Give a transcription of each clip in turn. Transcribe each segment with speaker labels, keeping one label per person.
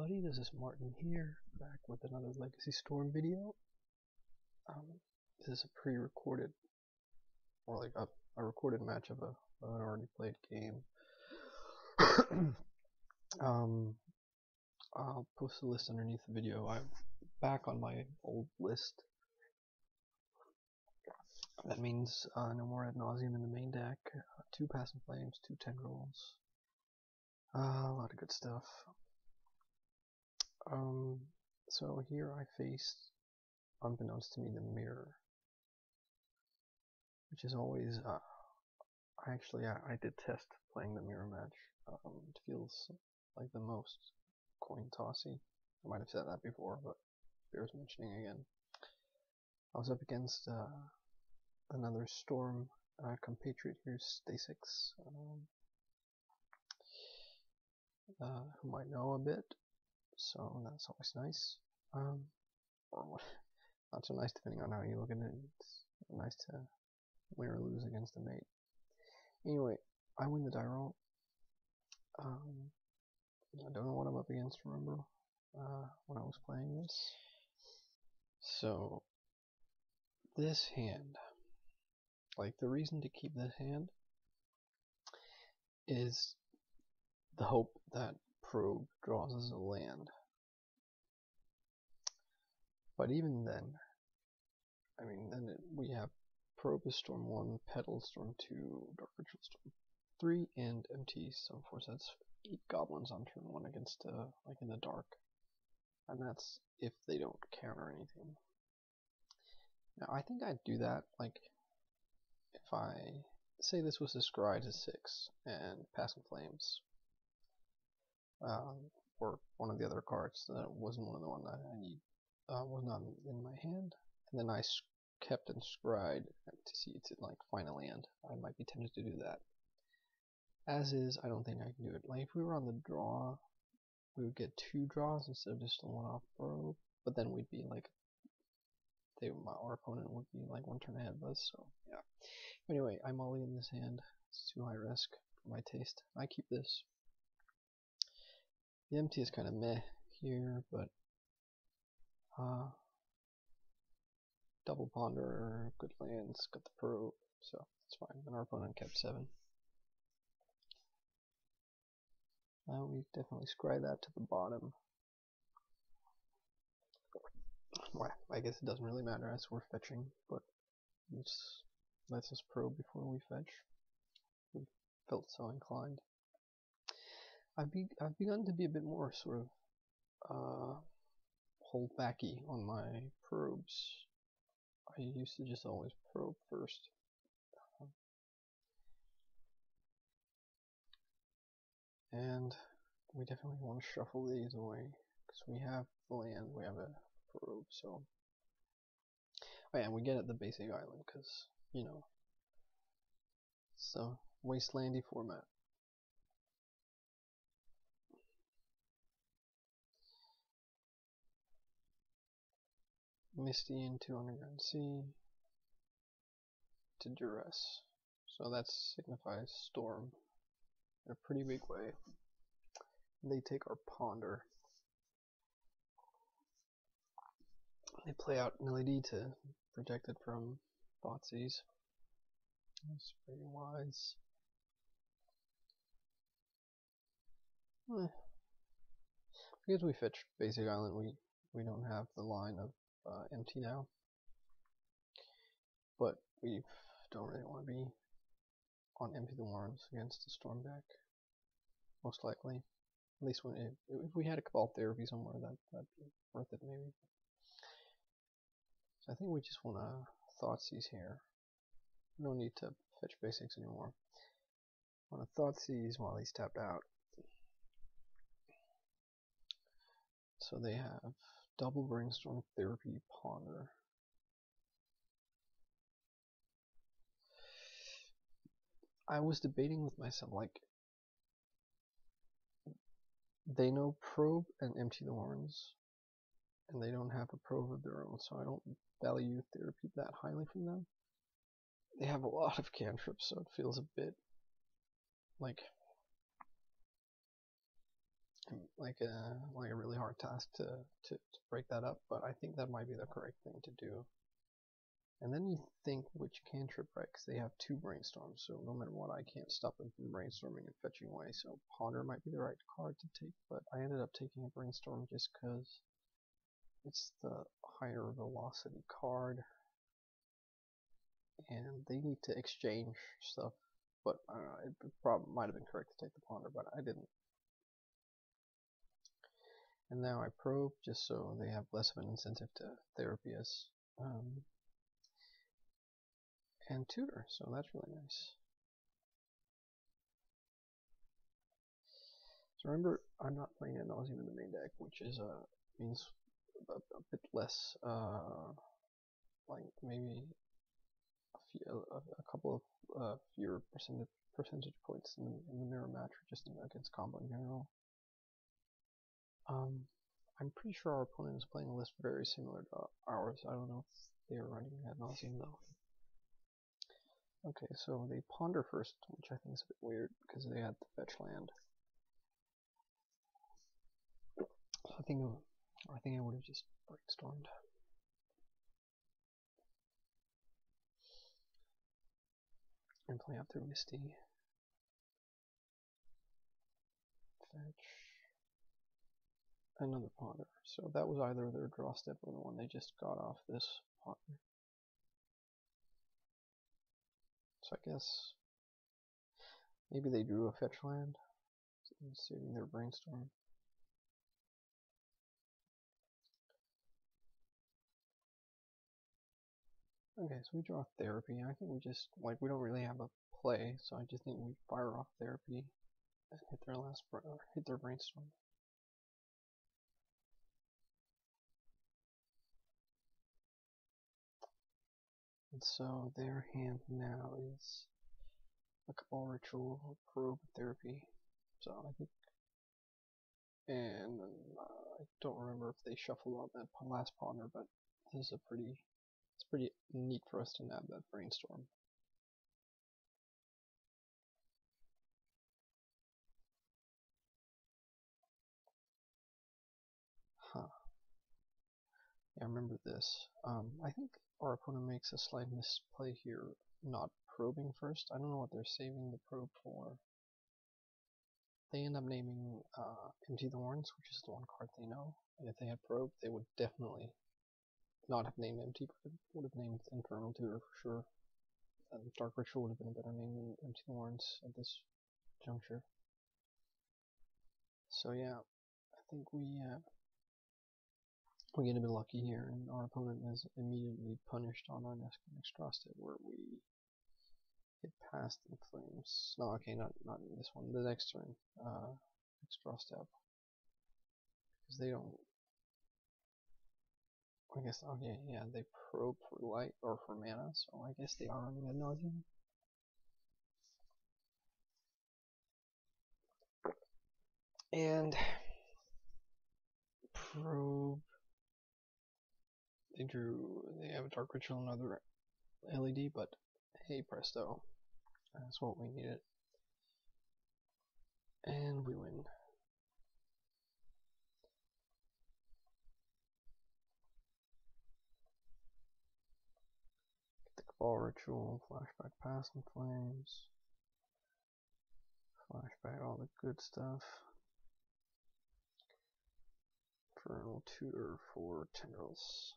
Speaker 1: everybody, this is Martin here, back with another Legacy Storm video. This is a pre-recorded, or like a recorded match of an already played game. I'll post the list underneath the video. I'm back on my old list. That means no more Ad Nauseam in the main deck, 2 Passing Flames, 2 Tendrils, a lot of good stuff. So here I faced, unbeknownst to me, the mirror, which is always, I detest playing the mirror match. It feels like the most coin tossy. I might have said that before, but bears mentioning again. I was up against another Storm compatriot here, Stasix, who might know a bit. So that's always nice. Or not so nice depending on how you look at it. It's nice to win or lose against a mate. Anyway, I win the die roll. I don't know what I'm up against, remember, when I was playing this. So, this hand, like the reason to keep this hand is the hope that Probe draws as a land. But even then, I mean, we have Probe is Storm 1, Petal Storm 2, Dark Ritual Storm 3, and MT Storm 4. So that's 8 goblins on turn 1 against, like in the dark. And that's if they don't counter anything. Now, I think I'd do that, like, if I say this was a Scry to 6 and Passing Flames. Or one of the other cards that wasn't one of the ones I need, was not in my hand, and then I kept and scried to see it like find a land. I might be tempted to do that. As is, I don't think I can do it. Like if we were on the draw, we would get 2 draws instead of just a 1-off Probe, but then we'd be like, our opponent would be like 1 turn ahead of us. So yeah. Anyway, I'm all in this hand. It's too high risk for my taste. I keep this. The MT is kind of meh here, but double ponder, good lands, got the Probe, so it's fine. And our opponent kept 7. We definitely scry that to the bottom. Well, I guess it doesn't really matter as we're fetching, but it just lets us Probe before we fetch. We felt so inclined. I've begun to be a bit more sort of hold backy on my probes. I used to just always probe first. And we definitely want to shuffle these away because we have the land, we have a probe, so. Oh yeah, and we get at the basic island because, you know, it's a wastelandy format. Misty into Underground Sea to Duress. So that signifies Storm in a pretty big way. They take our Ponder. They play out an LED to protect it from Thoughtseize. That's pretty wise. Because we fetch basic island, we don't have the line of MT now, but we don't really want to be on Empty the Warrens against the Storm deck, most likely. At least if we had a Cabal Therapy somewhere, that'd be worth it maybe. So I think we just want to Thoughtseize here. We don't need to fetch basics anymore. Want to Thoughtseize while he's tapped out. So they have double Brainstorm, Therapy, Ponder. I was debating with myself, like, they know Probe and Empty the Warrens, and they don't have a Probe of their own, so I don't value Therapy that highly from them. They have a lot of cantrips, so it feels a bit like like a really hard task to break that up, but I think that might be the correct thing to do. And then you think which cantrip, right? Because they have 2 brainstorms, so no matter what, I can't stop them from brainstorming and fetching away. So Ponder might be the right card to take, but I ended up taking a brainstorm just because it's the higher velocity card, and they need to exchange stuff. But it probably might have been correct to take the Ponder, but I didn't. And now I probe just so they have less of an incentive to therapy us. And tutor, so that's really nice. So remember, I'm not playing Ad Nauseam in the main deck, which is means a bit less, like maybe a couple of fewer percentage points in the mirror match, or just against combo in general. I'm pretty sure our opponent is playing a list very similar to ours. I don't know if they are running Ad Nauseam though. Okay, so they ponder first, which I think is a bit weird because they had the fetch land. I think I would have just brainstormed. And play out their Misty. Fetch. Another ponder. So that was either their draw step or the one they just got off this ponder. So I guess maybe they drew a fetch land, saving their brainstorm. Okay, so we draw therapy. I think we just, like, we don't really have a play, so I just think we fire off therapy and hit their brainstorm. And so their hand now is a Cabal Ritual, Probe, Therapy. So I think, and I don't remember if they shuffled on that last ponder, but this is it's pretty neat for us to nab that brainstorm. Huh. Yeah, I remember this. I think our opponent makes a slight misplay here, not probing first. I don't know what they're saving the probe for. They end up naming Empty the Horns, which is the one card they know. And if they had probe, they would definitely not have named Empty, but would have named Infernal Tutor for sure. Dark Ritual would have been a better name than Empty the Horns at this juncture. So yeah, I think we get a bit lucky here, and our opponent is immediately punished on our next draw step where we get past the flames. No, okay, not in this one. The next turn, next draw step, because they don't. I guess okay, yeah, they probe for light or for mana, so I guess they are running Ad Nauseam. And probe. They have a Dark Ritual, another LED, but hey presto, that's what we needed. And we win. Get the Cabal Ritual, flashback Past in Flames, flashback all the good stuff. Infernal Tutor for Tendrils.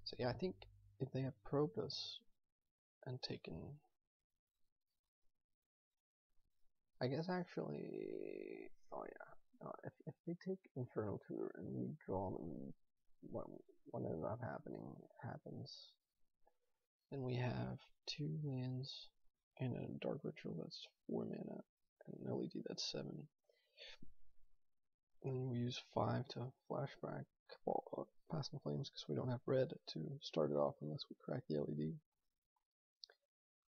Speaker 1: So yeah, I think if they had probed us and taken, I guess actually, oh yeah, if they take Infernal Tutor and we draw them, what ends up happening happens. Then we have 2 lands and a Dark Ritual that's 4 mana, and an LED that's 7. And we use 5 to flashback Past in Flames because we don't have red to start it off unless we crack the LED.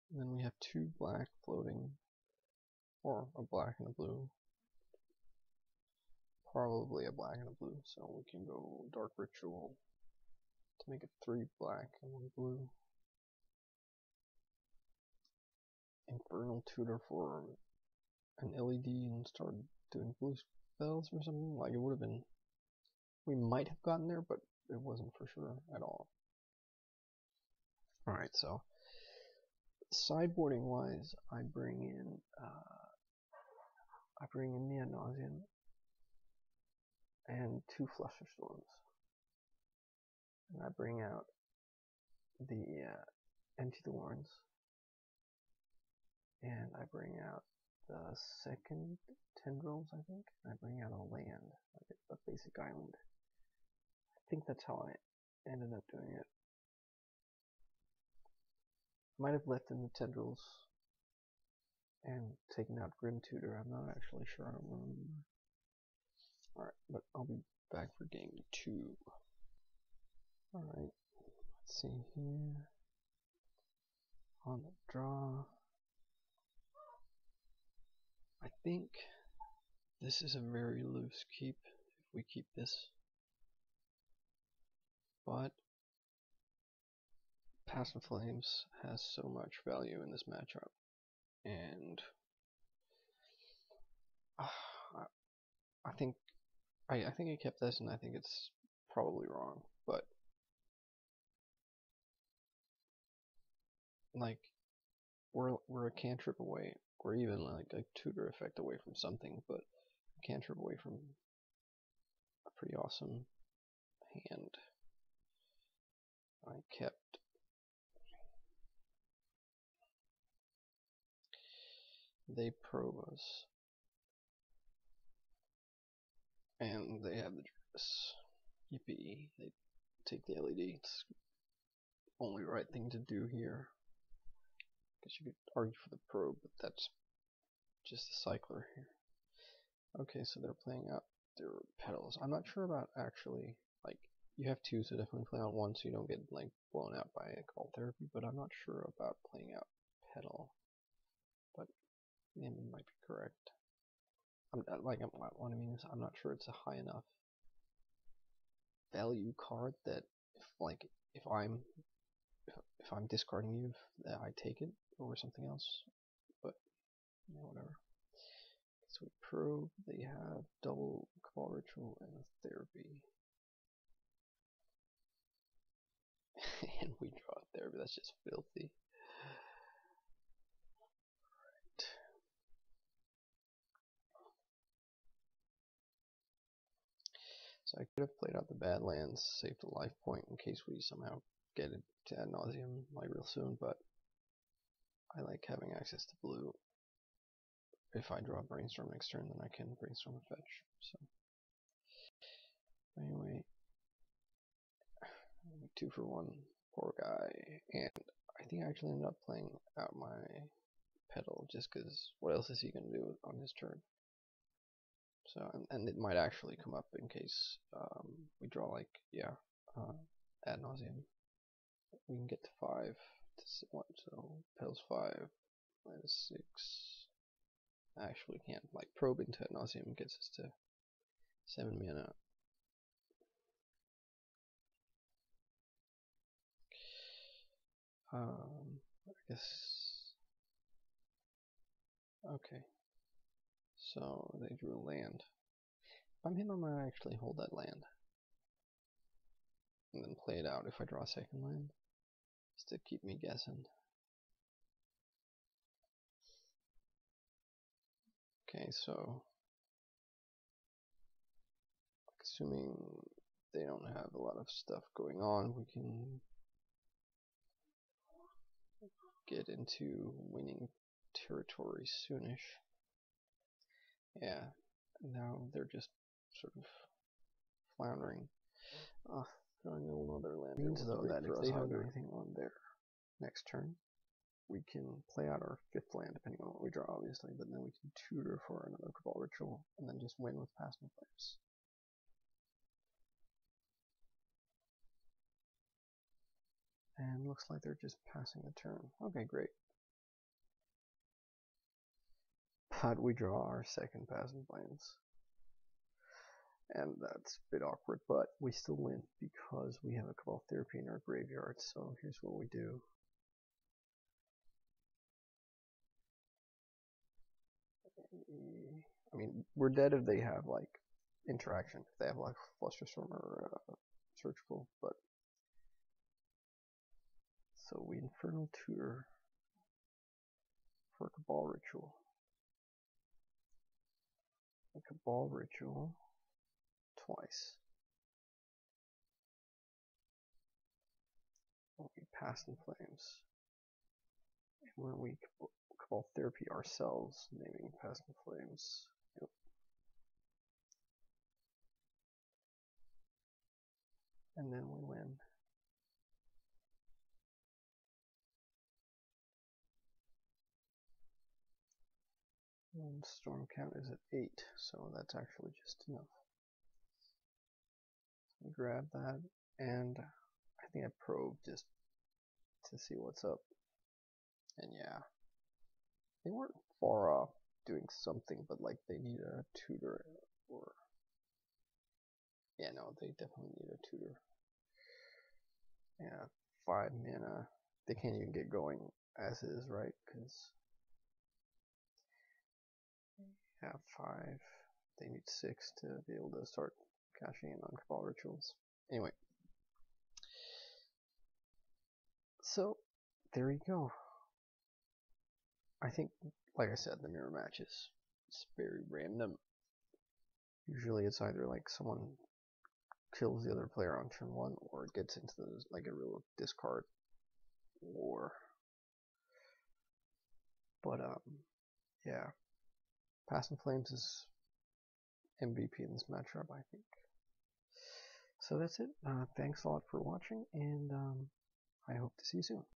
Speaker 1: And then we have 2 black floating, or a black and a blue. Probably a black and a blue, so we can go Dark Ritual to make it 3 black and 1 blue. Infernal Tutor for an LED and start doing blue spells or something. Like, it would have been... We might have gotten there, but it wasn't for sure at all. Alright, so... Sideboarding wise, I bring in the Ad Nauseam and 2 Flusterstorms. And I bring out the Empty the Warrens. And I bring out the second Tendrils, I think. And I bring out a land, like a basic island. I think that's how I ended up doing it. I might have left in the Tendrils and taken out Grim Tutor. I'm not actually sure. I don't remember. Alright, but I'll be back for game 2. Alright, let's see here. On the draw. I think this is a very loose keep if we keep this. But Passive Flames has so much value in this matchup. And I think I kept this, and I think it's probably wrong, but like we're a cantrip away, or even like a tutor effect away from something, but a cantrip away from a pretty awesome hand. I kept they probe us, and they have the dress. Yippee! They take the LED. It's the only right thing to do here. Guess you could argue for the probe, but that's just a cycler here. Okay, so they're playing out their petals. I'm not sure about actually, like, you have 2, so definitely play out 1 so you don't get like blown out by a Cabal Therapy, but I'm not sure about playing out petal. But yeah, it might be correct. What I mean is, I'm not sure it's a high enough value card that if I'm discarding you, that I take it over something else. But yeah, whatever. So we probe. They have double Cabal Ritual and a Therapy, and we draw a Therapy. That's just filthy. Right. So I could have played out the Badlands, saved a life point in case we somehow get it to Ad Nauseam like real soon, but I like having access to blue. If I draw Brainstorm next turn, then I can Brainstorm a fetch. So anyway, 2 for 1, poor guy, and I think I actually ended up playing out my petal just because what else is he going to do on his turn? So and it might actually come up in case we draw like Ad Nauseam. We can get to 5 to 1, so petal's 5 minus 6. Actually can't, like, probe into Ad Nauseam gets us to 7 mana. I guess. Okay. So they drew a land. If I'm him, I might actually hold that land. And then play it out if I draw a second land. Just to keep me guessing. Okay, so assuming they don't have a lot of stuff going on, we can get into winning territory soonish. Yeah, now they're just sort of floundering. Throwing another land means though that if they don't do anything on their next turn, we can play out our 5th land depending on what we draw, obviously, but then we can tutor for another Cabal Ritual and then just win with Passive Flames. And looks like they're just passing the turn. Okay, great. But we draw our 2nd Passive Flames. And that's a bit awkward, but we still win because we have a Cabal Therapy in our graveyard. So here's what we do. I mean, we're dead if they have like interaction, if they have like Flusterstorm or Surgical, but so we Infernal Tutor for Cabal Ritual. A Cabal Ritual twice. When we Pass in Flames. And when we Cabal Therapy ourselves, naming Pass in Flames. Yep. And then we win. And storm count is at 8, so that's actually just enough. So grab that, and I think I probed just to see what's up. And yeah, they weren't far off doing something, but like they need a tutor, or yeah, no, they definitely need a tutor. Yeah, 5 mana. They can't even get going as is, right? Because yeah, 5. They need 6 to be able to start cashing in on Cabal Rituals. Anyway, so there you go. I think, like I said, the mirror matches, it's very random. Usually it's either like someone kills the other player on turn 1, or it gets into like a real discard war. But yeah, Pass in Flames is MVP in this matchup, I think. So that's it. Thanks a lot for watching, and I hope to see you soon.